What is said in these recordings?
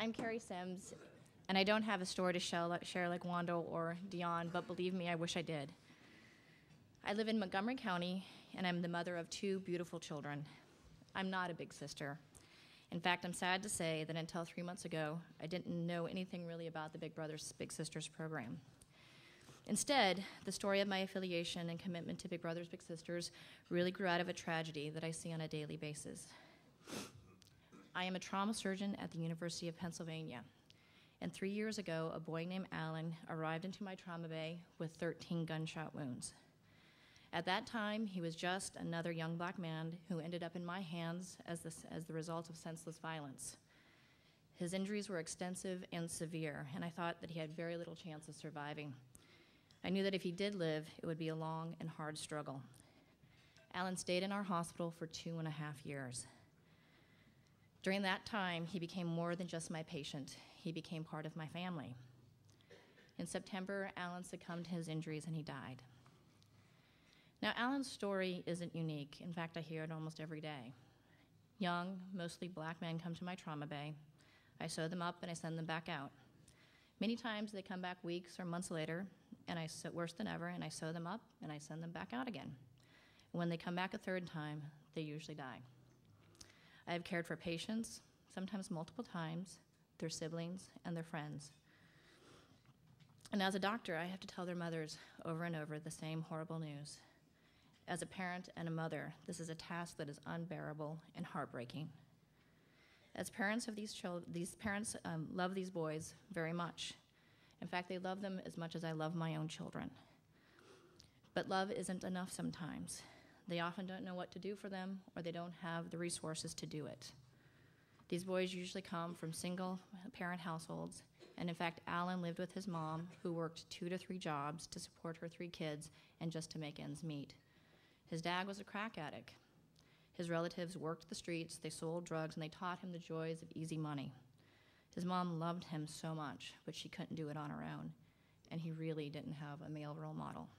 I'm Carrie Sims, and I don't have a story to share like Wando or Dion, but believe me, I wish I did. I live in Montgomery County, and I'm the mother of 2 beautiful children. I'm not a big sister. In fact, I'm sad to say that until 3 months ago, I didn't know anything really about the Big Brothers Big Sisters program. Instead, the story of my affiliation and commitment to Big Brothers Big Sisters really grew out of a tragedy that I see on a daily basis. I am a trauma surgeon at the University of Pennsylvania, and 3 years ago, a boy named Alan arrived into my trauma bay with 13 gunshot wounds. At that time, he was just another young black man who ended up in my hands as the result of senseless violence. His injuries were extensive and severe, and I thought that he had very little chance of surviving. I knew that if he did live, it would be a long and hard struggle. Alan stayed in our hospital for 2.5 years. During that time, he became more than just my patient. He became part of my family. In September, Alan succumbed to his injuries and he died. Now, Alan's story isn't unique. In fact, I hear it almost every day. Young, mostly black men come to my trauma bay. I sew them up and I send them back out. Many times they come back weeks or months later, and worse than ever, and I sew them up and I send them back out again. And when they come back a third time, they usually die. I have cared for patients, sometimes multiple times, their siblings, and their friends. And as a doctor, I have to tell their mothers over and over the same horrible news. As a parent and a mother, this is a task that is unbearable and heartbreaking. As parents of these parents love these boys very much. In fact, they love them as much as I love my own children. But love isn't enough sometimes. They often don't know what to do for them, or they don't have the resources to do it. These boys usually come from single-parent households, and in fact, Alan lived with his mom, who worked 2 to 3 jobs to support her 3 kids and just to make ends meet. His dad was a crack addict. His relatives worked the streets, they sold drugs, and they taught him the joys of easy money. His mom loved him so much, but she couldn't do it on her own, and he really didn't have a male role model.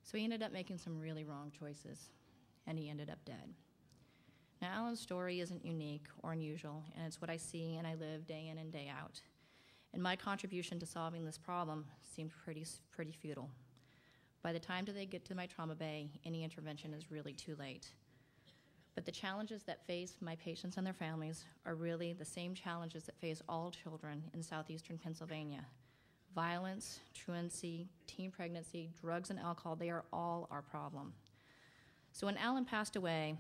So he ended up making some really wrong choices, and he ended up dead. Now, Alan's story isn't unique or unusual, and it's what I see and I live day in and day out. And my contribution to solving this problem seemed pretty futile. By the time that they get to my trauma bay, any intervention is really too late. But the challenges that face my patients and their families are really the same challenges that face all children in southeastern Pennsylvania. Violence, truancy, teen pregnancy, drugs and alcohol, they are all our problem. So when Alan passed away,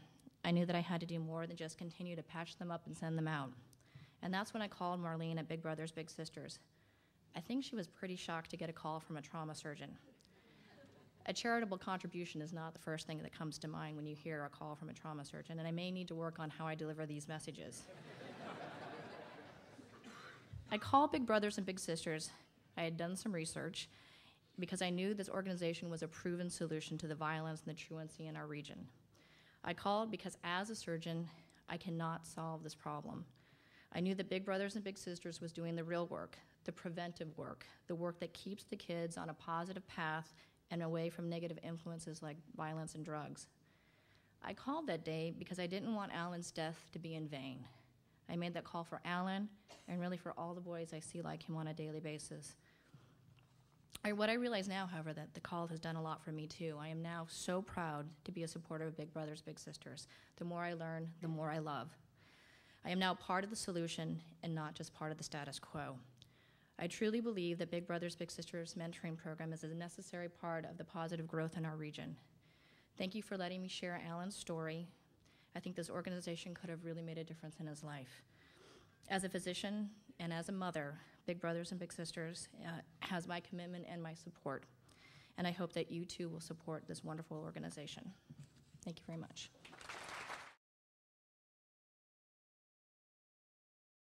I knew that I had to do more than just continue to patch them up and send them out. And that's when I called Marlene at Big Brothers Big Sisters. I think she was pretty shocked to get a call from a trauma surgeon. A charitable contribution is not the first thing that comes to mind when you hear a call from a trauma surgeon, and I may need to work on how I deliver these messages. I called Big Brothers and Big Sisters. I had done some research because I knew this organization was a proven solution to the violence and the truancy in our region. I called because as a surgeon, I cannot solve this problem. I knew that Big Brothers and Big Sisters was doing the real work, the preventive work, the work that keeps the kids on a positive path and away from negative influences like violence and drugs. I called that day because I didn't want Alan's death to be in vain. I made that call for Alan and really for all the boys I see like him on a daily basis. What I realize now, however, that the call has done a lot for me too. I am now so proud to be a supporter of Big Brothers Big Sisters. The more I learn, the more I love. I am now part of the solution and not just part of the status quo. I truly believe that Big Brothers Big Sisters mentoring program is a necessary part of the positive growth in our region. Thank you for letting me share Alan's story. I think this organization could have really made a difference in his life. As a physician and as a mother, Big Brothers and Big Sisters has my commitment and my support. And I hope that you too will support this wonderful organization. Thank you very much.